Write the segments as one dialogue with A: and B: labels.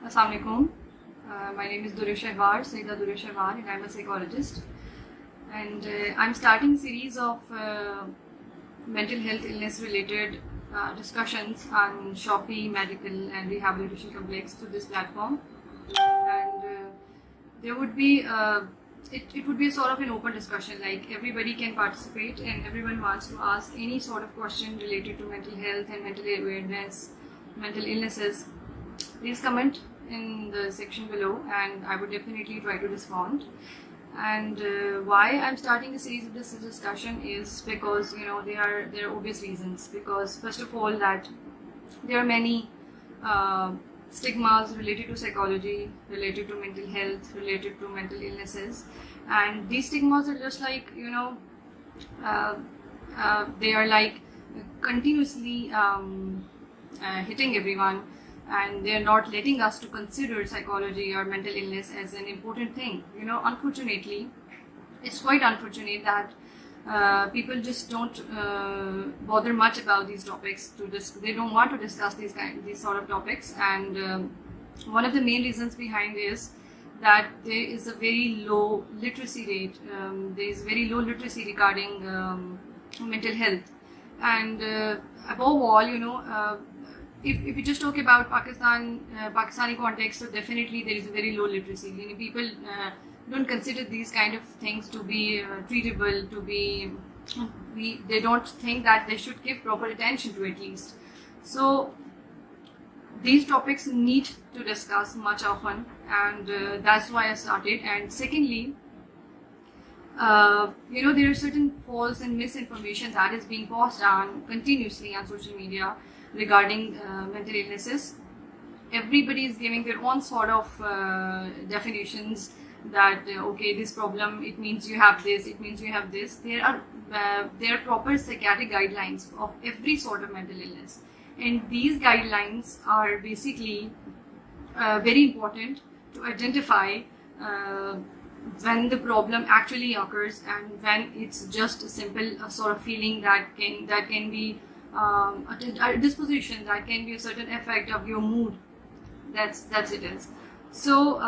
A: Assalamu alaikum. My name is Saida Dureshahvar, and I'm a psychologist. And I'm starting a series of mental health illness related discussions on Shopee Medical and Rehabilitation Complex to this platform. And there would be it would be a sort of an open discussion, like everybody can participate and everyone wants to ask any sort of question related to mental health and mental awareness, mental illnesses. Please comment in the section below and I would definitely try to respond. And why I'm starting a series of this discussion is because there are obvious reasons. Because first of all, that there are many stigmas related to psychology, related to mental health, related to mental illnesses, and these stigmas are just like they are like continuously hitting everyone, and they are not letting us to consider psychology or mental illness as an important thing. Unfortunately, it's quite unfortunate that people just don't bother much about these topics. They don't want to discuss these sort of topics, and one of the main reasons behind is that there is a very low literacy rate. There is very low literacy regarding mental health, and above all, if you just talk about Pakistani context, so definitely there is a very low literacy. People don't consider these kind of things to be treatable, they don't think that they should give proper attention to, at least. So these topics need to discuss much often, and that's why I started. And secondly, there are certain false and misinformation that is being passed on continuously on social media regarding mental illnesses. Everybody is giving their own sort of definitions that okay, this problem, it means you have this, it means you have this. There are proper psychiatric guidelines of every sort of mental illness, and these guidelines are basically very important to identify when the problem actually occurs and when it's just a simple sort of feeling that can be a disposition, that can be a certain effect of your mood. That's it is. So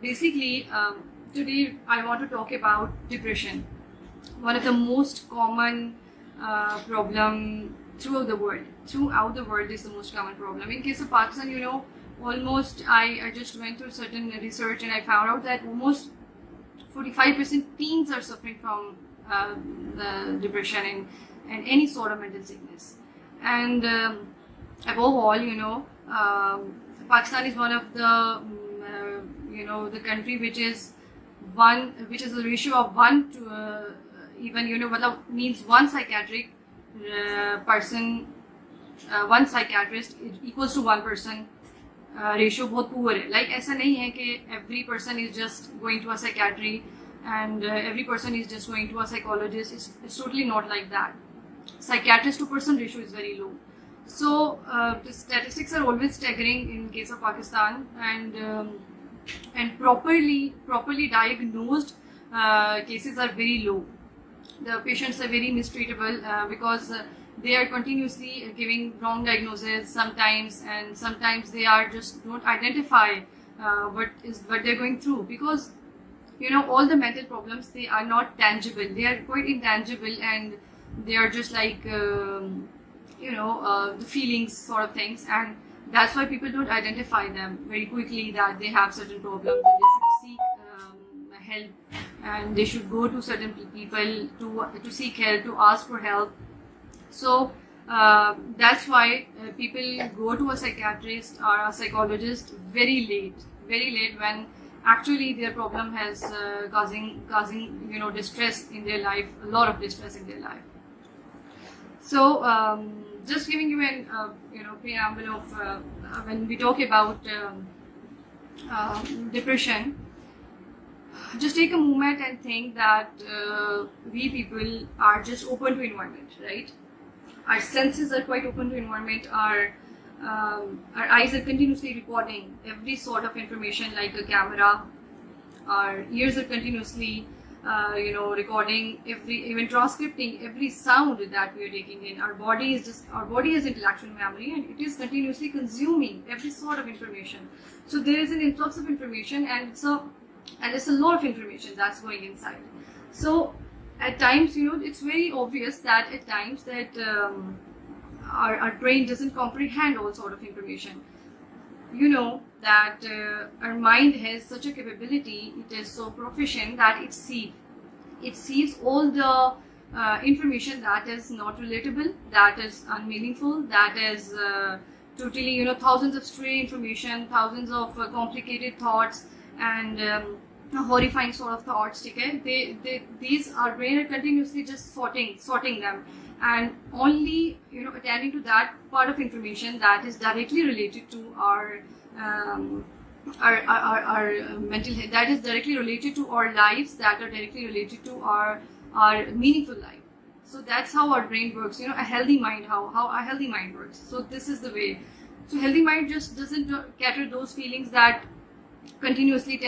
A: basically, today I want to talk about depression, one of the most common problem throughout the world. Throughout the world is the most common problem. In case of Pakistan, almost I just went through certain research and I found out that almost 45% teens are suffering from the depression and any sort of mental sickness. And above all, Pakistan is one of the the country which is a ratio of 1 to means one psychiatric person, one psychiatrist equals to one person. Ratio बहुत poor है. Like ऐसा नहीं है कि every person is just going to a psychiatry and every person is just going to a psychologist. It's totally not like that. Psychiatrist to person ratio is very low. So the statistics are always staggering in case of Pakistan, and properly diagnosed cases are very low. The patients are very mistreatable because they are continuously giving wrong diagnosis sometimes, and sometimes they are just don't identify what they're going through, because all the mental problems, they are not tangible, they are quite intangible, and they are just like the feelings sort of things, and that's why people don't identify them very quickly that they have certain problems, and they should seek help, and they should go to certain people to seek help, to ask for help. So that's why people go to a psychiatrist or a psychologist very late, when actually their problem has causing distress in their life, a lot of distress in their life. So just giving you an preamble of when we talk about depression, just take a moment and think that we people are just open to environment, right? Our senses are quite open to environment. Our eyes are continuously recording every sort of information like a camera. Our ears are continuously recording even transcripting every sound that we are taking in. Our body has intellectual memory, and it is continuously consuming every sort of information. So there is an influx of information, and it's a lot of information that's going inside. So at times, it's very obvious that at times that our brain doesn't comprehend all sort of information. That our mind has such a capability, it is so proficient that it sees all the information that is not relatable, that is unmeaningful, that is totally, thousands of stray information, thousands of complicated thoughts, and horrifying sort of thoughts. Okay? These our brain are continuously just sorting them, and only attending to that part of information that is directly related to our mental health, that is directly related to our lives, that are directly related to our meaningful life. So that's how our brain works. A healthy mind, how a healthy mind works. So this is the way. So healthy mind just doesn't cater those feelings that continuously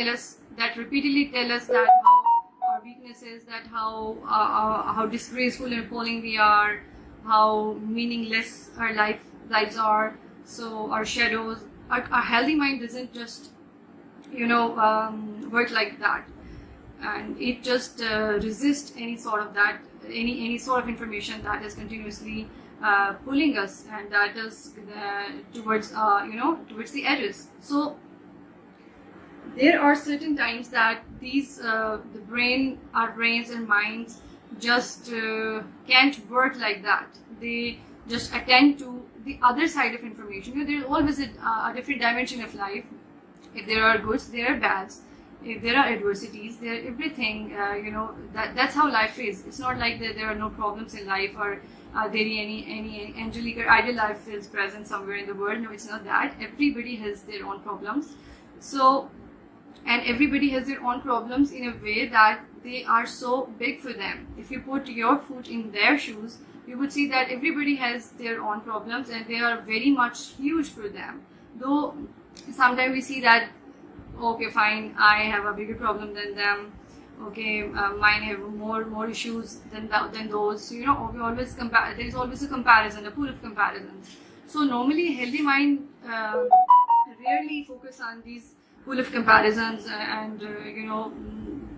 A: repeatedly tell us that how our weaknesses, that how disgraceful and appalling we are, how meaningless our lives are. So our shadows. Our healthy mind doesn't just work like that, and it just resists any sort of that, any sort of information that is continuously pulling us, and that is towards the edges. So there are certain times that our brains and minds just can't work like that. They just attend to the other side of information. There's always a different dimension of life. If there are goods, there are bads. If there are adversities, there are everything. That's how life is. It's not like that there are no problems in life, or there any angelic or ideal life is present somewhere in the world. No, it's not that. Everybody has their own problems. So, and everybody has their own problems in a way that they are so big for them. If you put your foot in their shoes, you would see that everybody has their own problems, and they are very much huge for them. Though sometimes we see that, okay, fine, I have a bigger problem than them. Okay, mine have more issues than those. We always compare. There is always a comparison, a pool of comparisons. So normally, a healthy mind rarely focus on these pool of comparisons, and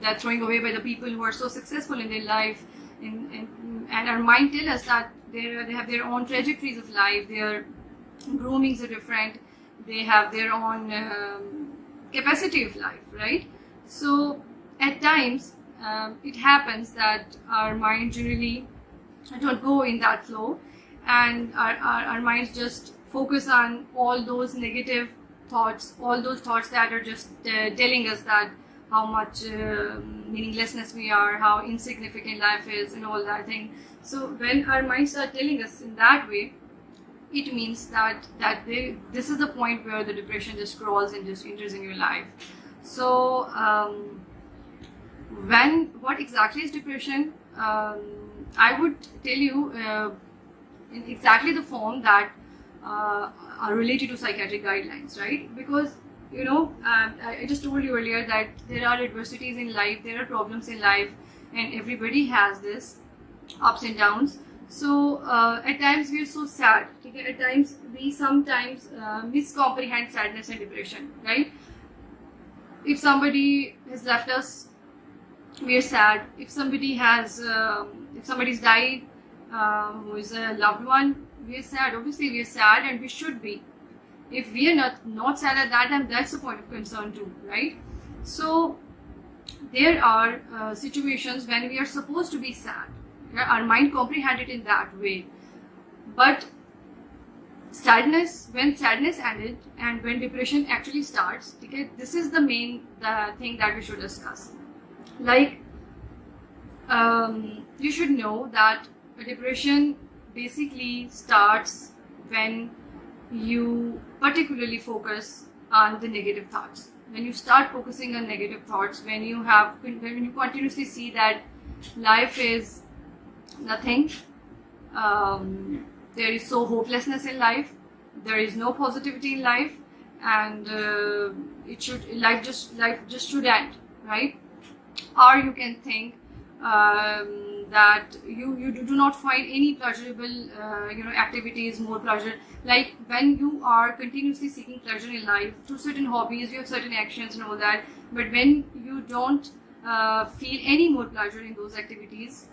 A: that throwing away by the people who are so successful in their life. And our mind tells us that they have their own trajectories of life, their groomings are different, they have their own capacity of life, right? So at times it happens that our mind generally don't go in that flow, and our minds just focus on all those negative thoughts, all those thoughts that are just telling us that how much meaninglessness we are, how insignificant life is, and all that thing. So when our minds are telling us in that way, it means that this is the point where the depression just crawls and just enters in your life. So what exactly is depression? I would tell you in exactly the form that are related to psychiatric guidelines, right? Because I just told you earlier that there are adversities in life, there are problems in life, and everybody has this ups and downs. So at times we are so sad. Okay? At times we sometimes miscomprehend sadness and depression, right? If somebody has left us, we are sad. If somebody's died, who is a loved one, we are sad. Obviously we are sad, and we should be. If we are not sad at that time, that's a point of concern too, right? So there are situations when we are supposed to be sad. Our mind comprehends it in that way. But when sadness ended and when depression actually starts, okay, this is the main thing that we should discuss. Like, you should know that a depression basically starts when you particularly focus on the negative thoughts. When you start focusing on negative thoughts, when you continuously see that life is nothing, there is so hopelessness in life, there is no positivity in life, and life just should end, right? Or you can think that you do not find any pleasurable activities more pleasure, like when you are continuously seeking pleasure in life through certain hobbies, you have certain actions and all that, but when you don't feel any more pleasure in those activities,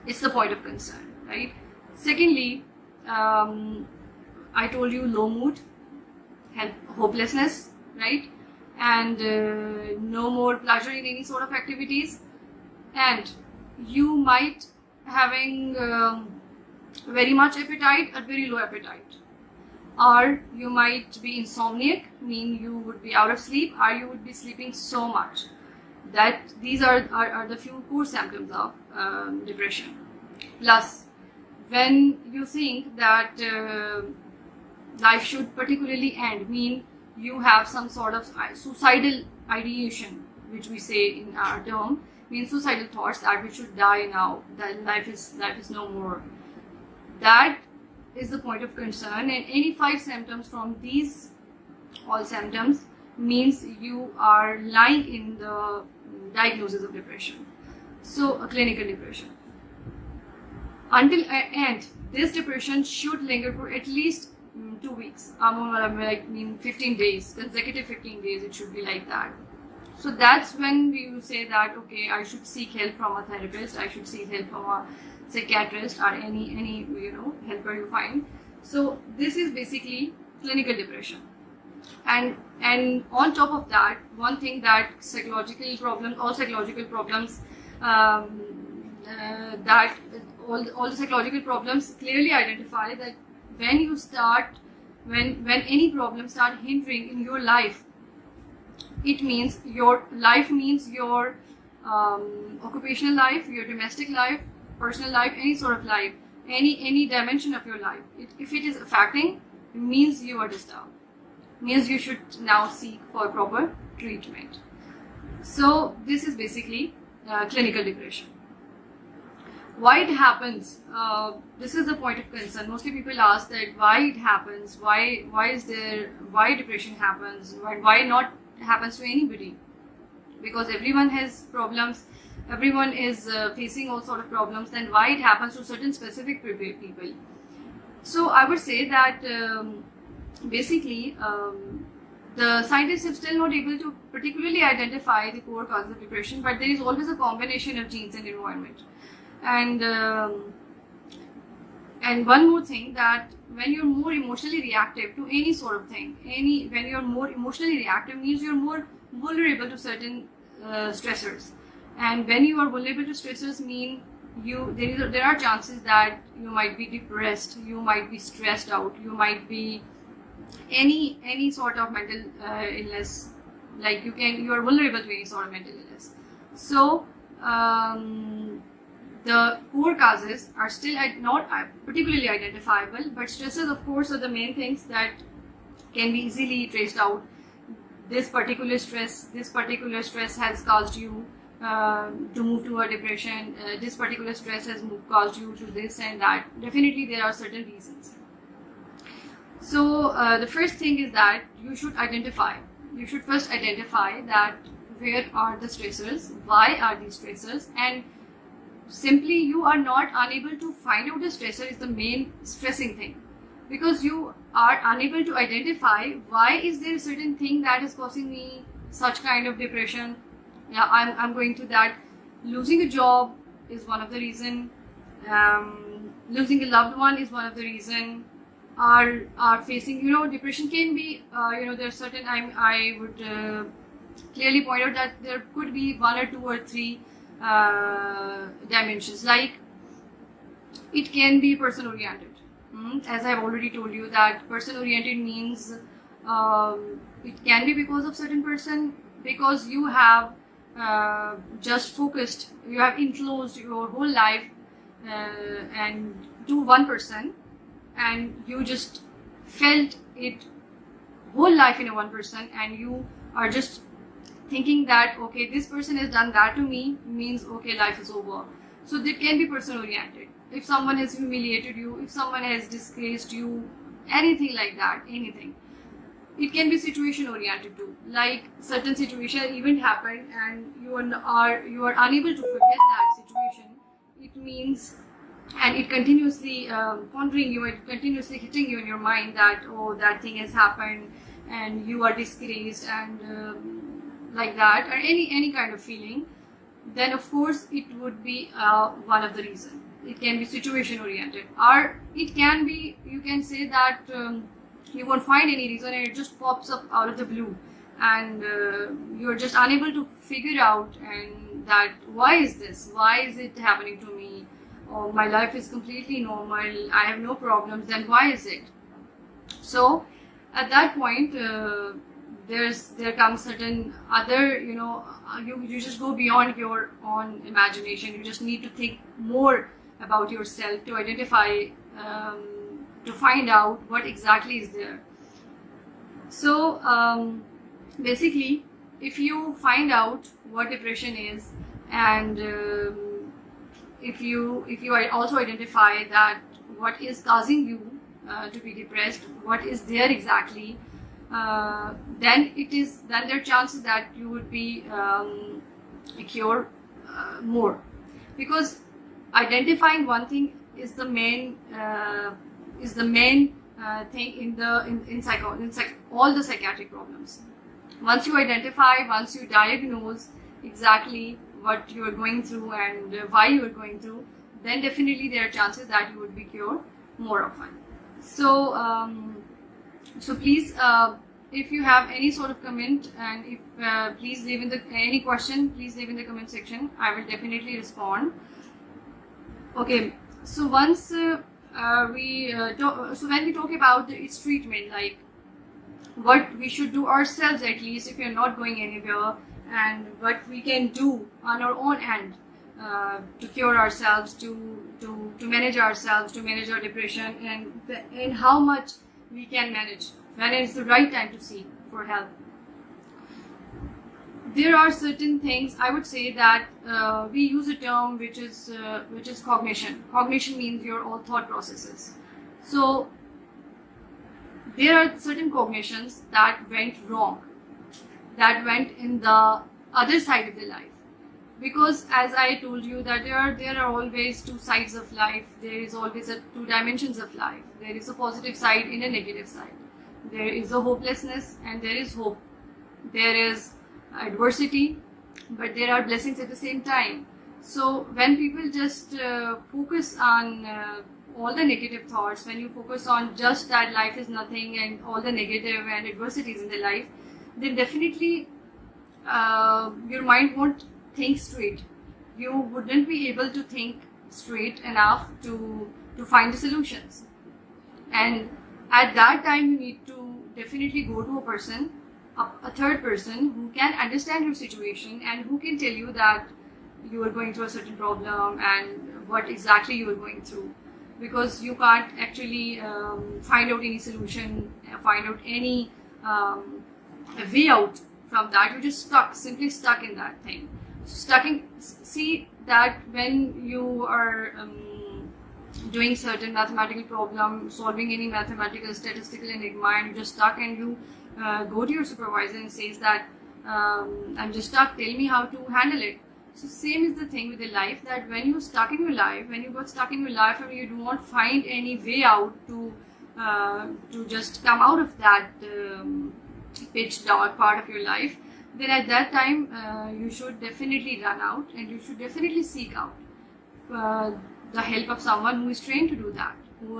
A: it's the point of concern, right? Secondly, I told you low mood, hopelessness, right? And no more pleasure in any sort of activities, and you might having very much appetite or very low appetite, or you might be insomniac, mean you would be out of sleep, or you would be sleeping so much. That these are the few core symptoms of depression. Plus, when you think that life should particularly end, mean you have some sort of suicidal ideation, which we say in our term, means suicidal thoughts that we should die now, that life is no more. That is the point of concern, and any 5 symptoms from these all symptoms means you are lying in the diagnosis of depression, so a clinical depression. Until end, this depression should linger for at least 2 weeks, like 15 days, consecutive 15 days, it should be like that. So that's when we say that, okay, I should seek help from a therapist, I should seek help from a psychiatrist, or any helper you find. So this is basically clinical depression. And on top of that, one thing that all psychological problems that all the psychological problems clearly identify that when any problem start hindering in your life, it means your life, means your occupational life, your domestic life, personal life, any sort of life, any dimension of your life. If it is affecting, it means you are disturbed, means you should now seek for proper treatment. So this is basically clinical depression. Why it happens? This is the point of concern. Mostly people ask that why it happens, why depression happens, why not happens to anybody, because everyone has problems, everyone is facing all sort of problems, then why it happens to certain specific people? So I would say that basically the scientists have still not able to particularly identify the core cause of depression, but there is always a combination of genes and environment. And one more thing, that when you're more emotionally reactive to any sort of thing, when you're more emotionally reactive means you're more vulnerable to certain stressors. And when you are vulnerable to stressors, mean there are chances that you might be depressed, you might be stressed out, you might be any sort of mental illness, like you are vulnerable to any sort of mental illness. So the core causes are still not particularly identifiable, but stresses, of course, are the main things that can be easily traced out. This particular stress has caused you to move to a depression. This particular stress has caused you to this and that. Definitely, there are certain reasons. So the first thing is that you should identify. You should first identify that where are the stressors, why are these stressors, and simply you are not unable to find out the stressor is the main stressing thing, because you are unable to identify why is there a certain thing that is causing me such kind of depression. Yeah, I'm going through that. Losing a job is one of the reason. Losing a loved one is one of the reason. Are facing, depression can be, there's certain, I would clearly point out that there could be 1 or 2 or 3 dimensions. Like, it can be person oriented. As I've already told you, that person oriented means it can be because of certain person, because you have just focused, you have enclosed your whole life and to one person, and you just felt it whole life in a one person, and you are just thinking that, okay, this person has done that to me, means okay, life is over. So that can be person oriented. If someone has humiliated you, if someone has disgraced you, anything like that, anything. It can be situation oriented too, like certain situation event happened and you are unable to forget that situation. It means, and it continuously pondering you, it continuously hitting you in your mind that, oh, that thing has happened and you are disgraced, and like that, or any kind of feeling, then of course it would be one of the reasons. It can be situation oriented, or it can be, you can say that you won't find any reason and it just pops up out of the blue, and you're just unable to figure out and that why is it happening to me, or my life is completely normal, I have no problems, then why is it? So at that point there comes certain other, you just go beyond your own imagination. You just need to think more about yourself to identify, to find out what exactly is there. So basically, if you find out what depression is, and if you also identify that what is causing you to be depressed, what is there exactly, then there are chances that you would be cure more, because identifying one thing is the main thing in all the psychiatric problems. Once you identify, once you diagnose exactly what you are going through and why you are going through, then definitely there are chances that you would be cured more often. So please, if you have any sort of comment, and if please leave in any question, please leave in the comment section. I will definitely respond. Okay, so once so when we talk about its treatment, like what we should do ourselves, at least if you're not going anywhere, and what we can do on our own end to cure ourselves, to manage ourselves, to manage our depression, and how much we can manage, when it's the right time to seek for help. There are certain things, I would say that we use a term which is cognition. Cognition means your all thought processes. So there are certain cognitions that went wrong, that went in the other side of the life. Because as I told you that there are always two sides of life. There is always two dimensions of life. There is a positive side and a negative side. There is a hopelessness and there is hope. There is adversity, but there are blessings at the same time. So when people just focus on all the negative thoughts, when you focus on just that life is nothing and all the negative and adversities in the life, then definitely your mind won't think straight. You wouldn't be able to think straight enough to find the solutions. And at that time, you need to definitely go to a person, a third person who can understand your situation and who can tell you that you are going through a certain problem and what exactly you are going through. Because you can't actually find out any solution, find out any way out from that. You're just simply stuck in that thing. See that when you are doing certain mathematical problem, solving any mathematical statistical enigma, and you're just stuck, and you go to your supervisor and says that I'm just stuck, tell me how to handle it. So same is the thing with the life, that when you're stuck in your life, when you got stuck in your life and you do not find any way out to just come out of that pitch dark part of your life, then at that time you should definitely run out and you should definitely seek out the help of someone who is trained to do that, who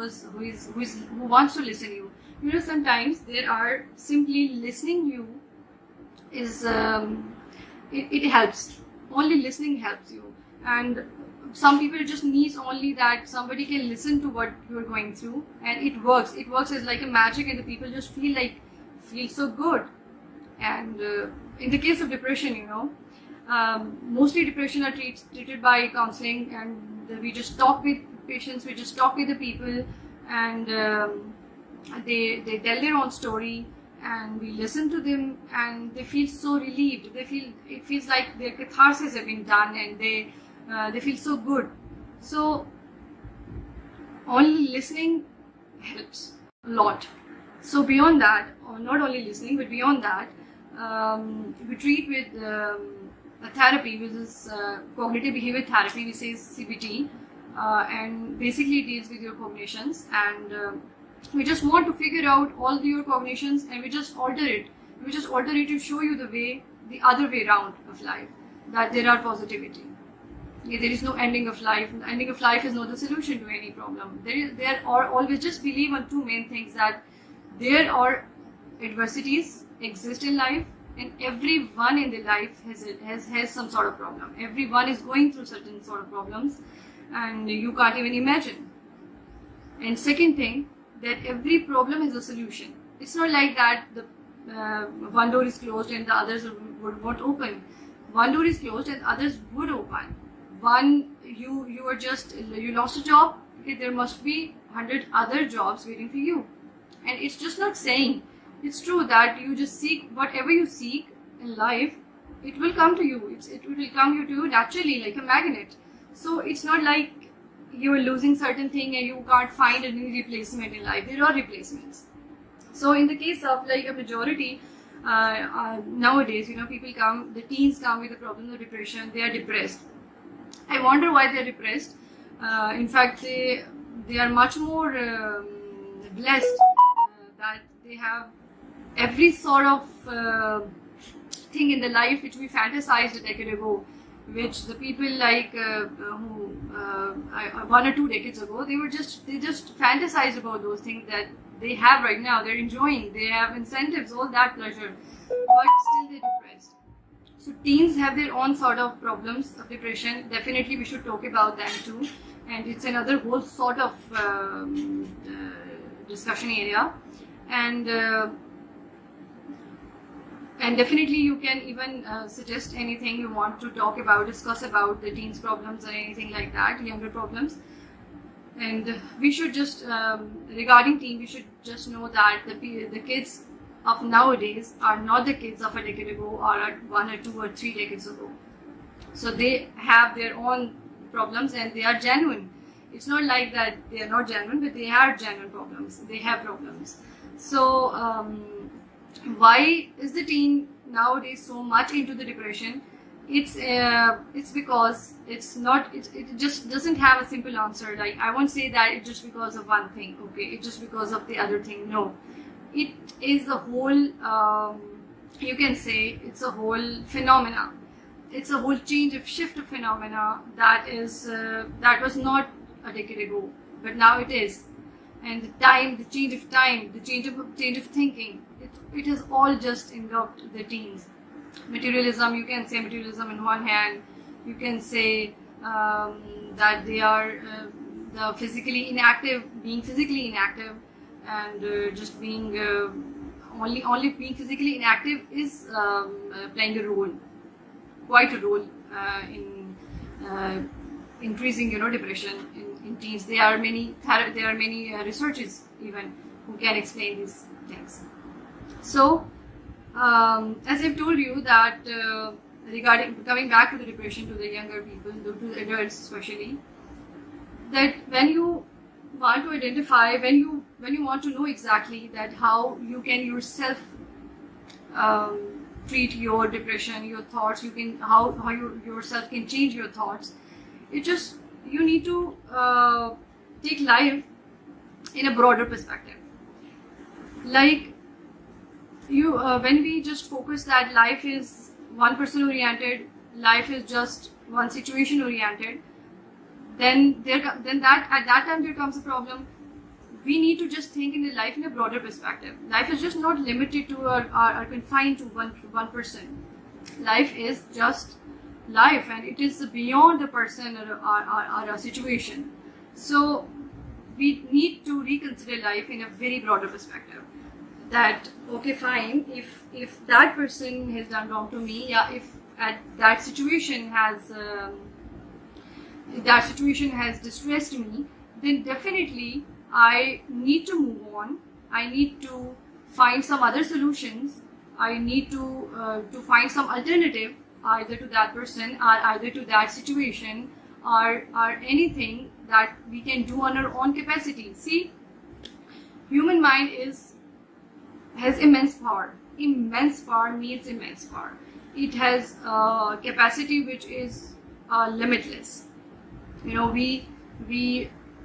A: wants to listen you. You know, sometimes there are simply listening you is it helps. Only listening helps you, and some people just needs only that somebody can listen to what you're going through, and it works. It works as like a magic, and the people just feel so good. And in the case of depression, mostly depression are treated by counseling, and we just talk with patients, we just talk with the people, and they tell their own story, and we listen to them, and they feel so relieved. It feels like their catharsis have been done, and they feel so good. So only listening helps a lot. So beyond that, or not only listening, but beyond that, we treat with a therapy, which is cognitive behavior therapy, we say CBT, and basically it deals with your cognitions, and we just want to figure out all your cognitions, and we just alter it. We just alter it to show you the other way around of life, that there are positivity. Yeah, there is no ending of life. The ending of life is not the solution to any problem. There are always, just believe on two main things, that there are adversities exist in life, and everyone in the life has some sort of problem. Everyone is going through certain sort of problems, and you can't even imagine. And second thing, that every problem has a solution. It's not like that the one door is closed and the others won't open. One door is closed and others would open. One, you lost a job, okay, there must be 100 other jobs waiting for you. And it's just not saying, it's true that you just seek whatever you seek in life, it will come to you. It will come to you naturally, like a magnet. So it's not like you're losing certain thing and you can't find any replacement in life. There are replacements. So in the case of like a majority, nowadays, the teens come with a problem of depression. They are depressed. I wonder why they are depressed. In fact, they are much more blessed that they have every sort of thing in the life which we fantasized a decade ago, which the people like who 1 or 2 decades ago, they just fantasized about those things that they have right now. They're enjoying, they have incentives, all that pleasure, but still they're depressed. So teens have their own sort of problems of depression. Definitely we should talk about them too, and it's another whole sort of discussion area. And definitely you can even suggest anything you want to talk about, discuss about the teens problems or anything like that, younger problems. And we should just, regarding teen, we should just know that the kids of nowadays are not the kids of a decade ago or 1 or 2 or 3 decades ago. So they have their own problems and they are genuine. It's not like that they are not genuine, but they are genuine problems. They have problems. So why is the teen nowadays so much into the depression? It's because it just doesn't have a simple answer. Like, I won't say that it's just because of one thing, okay, it's just because of the other thing. No, it is the whole, you can say it's a whole phenomena. It's a whole shift of phenomena that was not a decade ago, but now it is. And the change of time, the change of thinking, it has all just engulfed the teens. Materialism, you can say materialism in one hand, you can say that they are the physically inactive, and just being only being physically inactive is playing a role, quite a role in increasing depression in teens. There are many researches even who can explain these things. So as I've told you that regarding coming back to the depression, to the younger people, to the adults especially, that when you want to identify, when you want to know exactly that how you can yourself treat your depression, your thoughts, how you yourself can change your thoughts. You need to take life in a broader perspective. Like when we just focus that life is one person oriented, life is just one situation oriented, then at that time there comes a problem. We need to just think in the life in a broader perspective. Life is just not limited to or confined to one person. Life is just life, and it is beyond a person or a situation. So we need to reconsider life in a very broader perspective. That, okay, fine, if that person has done wrong to me, if that situation has distressed me, then definitely I need to move on. I need to find some other solutions. I need to find some alternative, either to that person or either to that situation or anything that we can do on our own capacity. See, human mind is has immense power. Immense power means immense power. It has a capacity which is limitless. You know, we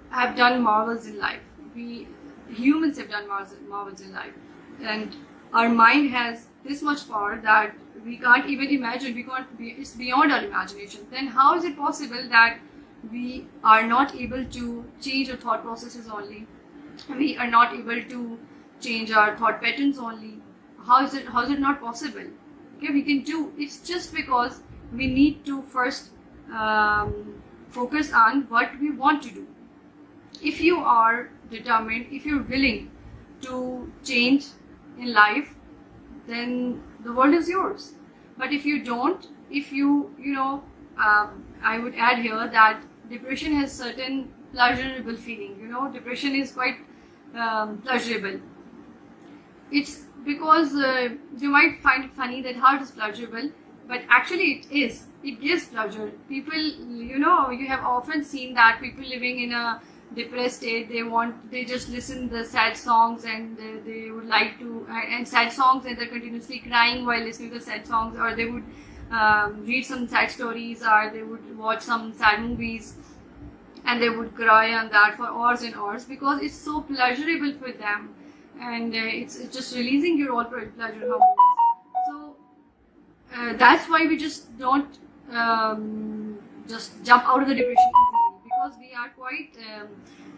A: have done marvels in life. We humans have done marvels in life, and our mind has this much power that we can't even imagine. It's beyond our imagination. Then how is it possible that we are not able to change our thought processes only? We are not able to change our thought patterns only. How is it not possible? Okay, we can do. It's just because we need to first focus on what we want to do. If you are determined, if you're willing to change in life, then the world is yours. But if you don't, if you know, I would add here that depression has certain pleasurable feeling. You know, depression is quite pleasurable. It's because you might find it funny that how it is pleasurable, but actually it is. It gives pleasure. People, you know, you have often seen that people living in a depressed state, they just listen the sad songs, and they would like to, and sad songs, and they're continuously crying while listening to sad songs, or they would read some sad stories, or they would watch some sad movies, and they would cry on that for hours and hours because it's so pleasurable for them, and it's just releasing your all pleasure hormones. So that's why we just don't just jump out of the depression easily, because we are quite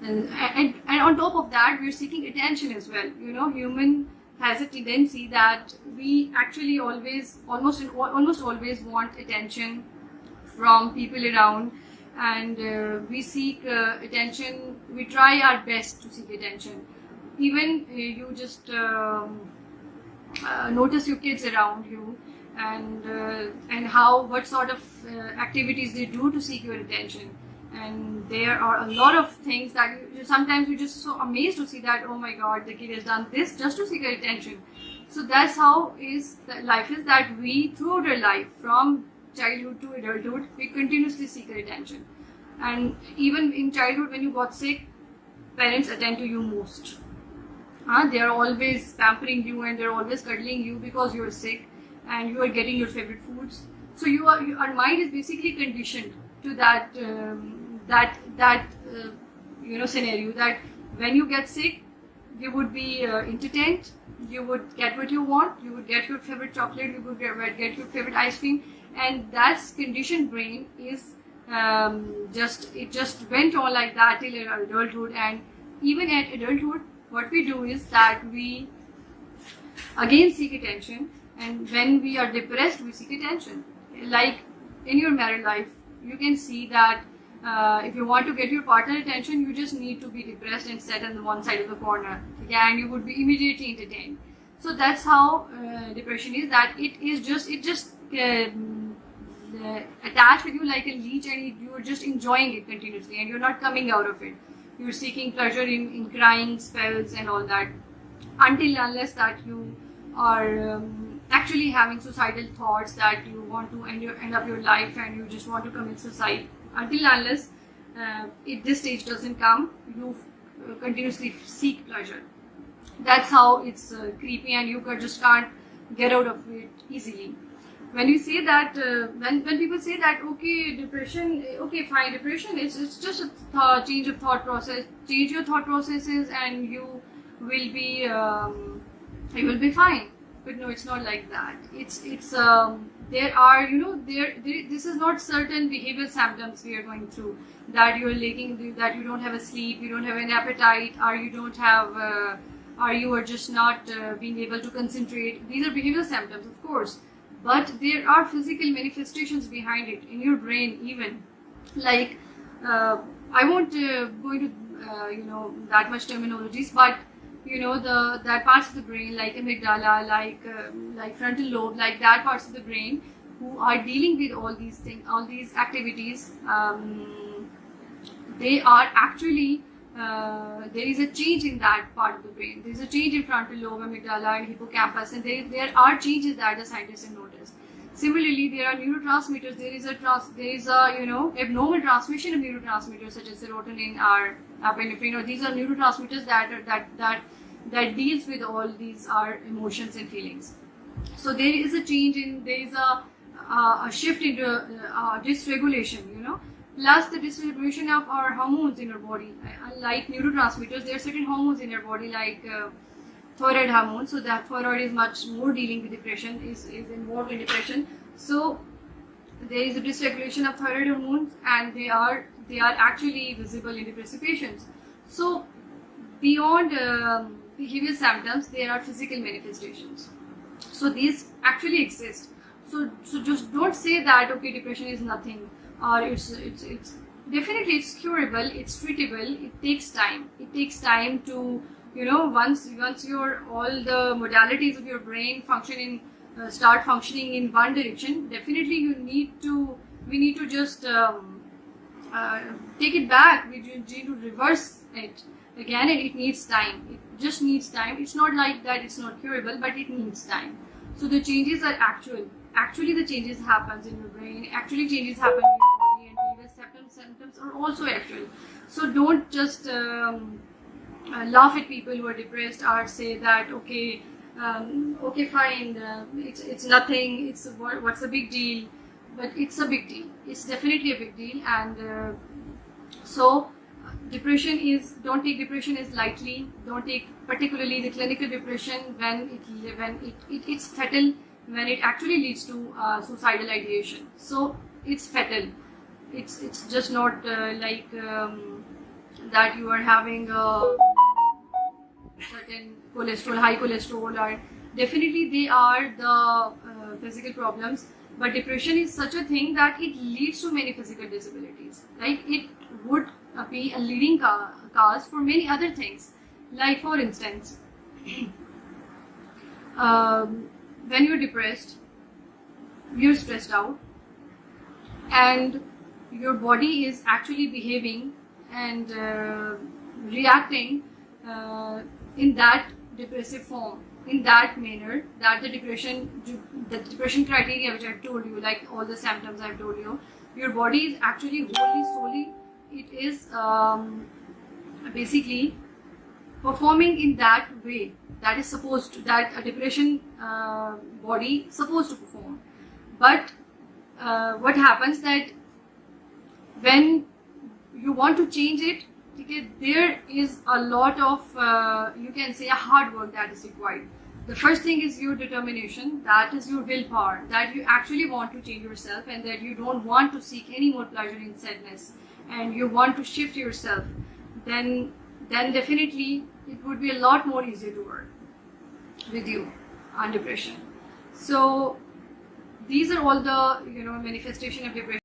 A: and on top of that, we're seeking attention as well. You know, human has a tendency that we actually almost always want attention from people around, and we seek attention. We try our best to seek attention. Even you just notice your kids around you, and what sort of activities they do to seek your attention. And there are a lot of things that sometimes you're just so amazed to see that, oh my god, the kid has done this just to seek your attention. So that's how life is, that we throughout our life, from childhood to adulthood, we continuously seek your attention. And even in childhood, when you got sick, parents attend to you most. They are always pampering you, and they're always cuddling you because you're sick and you are getting your favorite foods. So our mind is basically conditioned to that scenario, that when you get sick, you would be entertained, you would get what you want, you would get your favorite chocolate, you would get your favorite ice cream, and that's conditioned brain is just went on like that till our adulthood. And even at adulthood, what we do is that we again seek attention, and when we are depressed, we seek attention. Like in your married life, you can see that if you want to get your partner attention, you just need to be depressed and sit on one side of the corner, and you would be immediately entertained. So that's how depression is, that it just attached with you like a leech, and you are just enjoying it continuously, and you're not coming out of it. You're seeking pleasure in crying spells and all that, until unless that you are actually having suicidal thoughts, that you want to end up your life and you just want to commit suicide. Until unless if this stage doesn't come, you continuously seek pleasure. That's how it's creepy, and you just can't get out of it easily. When you say that, when people say that, okay, depression, okay, fine, depression, it's just a change of thought process. Change your thought processes, and you will be fine. But no, it's not like that. There are, this is not certain behavioral symptoms we are going through, that you're lacking, that you don't have a sleep, you don't have an appetite, or you don't have, or you are just not being able to concentrate. These are behavioral symptoms, of course, but there are physical manifestations behind it in your brain even. Like, I won't go into that much terminologies, but that parts of the brain, like amygdala, like frontal lobe, like that parts of the brain who are dealing with all these things, all these activities, they are actually there is a change in that part of the brain. There is a change in frontal lobe, amygdala, and hippocampus, and there are changes that the scientists have noticed. Similarly, there are neurotransmitters. There is a abnormal transmission of neurotransmitters such as serotonin or epinephrine. These are neurotransmitters that that deals with all these our emotions and feelings. So there is a change in, there is a shift into dysregulation, you know. Plus the dysregulation of our hormones in our body. Like neurotransmitters, there are certain hormones in our body like thyroid hormone. So that thyroid is much more dealing with depression, is involved in depression. So there is a dysregulation of thyroid hormones, and they are actually visible in depressive patients. So beyond behavioral symptoms, there are physical manifestations. So these actually exist. So just don't say that okay, depression is nothing, or it's definitely it's curable, it's treatable. It takes time. It takes time to, you know, once your all the modalities of your brain function in start functioning in one direction, definitely we need to just take it back. We need to reverse it again, and it needs time. It just needs time. It's not like that it's not curable, but it needs time. So the changes are actual. Actually the changes happens in your brain, actually changes happen in your body, and behavioral symptoms are also actual. So don't just laugh at people who are depressed, or say that okay, okay fine, it's nothing, it's what's the big deal. But it's a big deal. It's definitely a big deal. And so depression is, don't take depression as lightly. Don't take particularly the clinical depression when it's fatal, when it actually leads to suicidal ideation. So it's fatal. It's just not like that you are having a certain cholesterol, high cholesterol, or definitely they are the physical problems. But depression is such a thing that it leads to many physical disabilities. Like it would be a leading cause for many other things. Like for instance, when you're depressed, you're stressed out, and your body is actually behaving and reacting in that depressive form, in that manner, that the depression criteria which I've told you, like all the symptoms I've told you, your body is actually wholly solely, it is basically performing in that way that is supposed to, that a depression body supposed to perform. But what happens that when you want to change it, there is a lot of you can say a hard work that is required. The first thing is your determination, that is your willpower, that you actually want to change yourself, and that you don't want to seek any more pleasure in sadness, and you want to shift yourself. Then definitely it would be a lot more easier to work with you on depression. So these are all the, you know, manifestation of depression.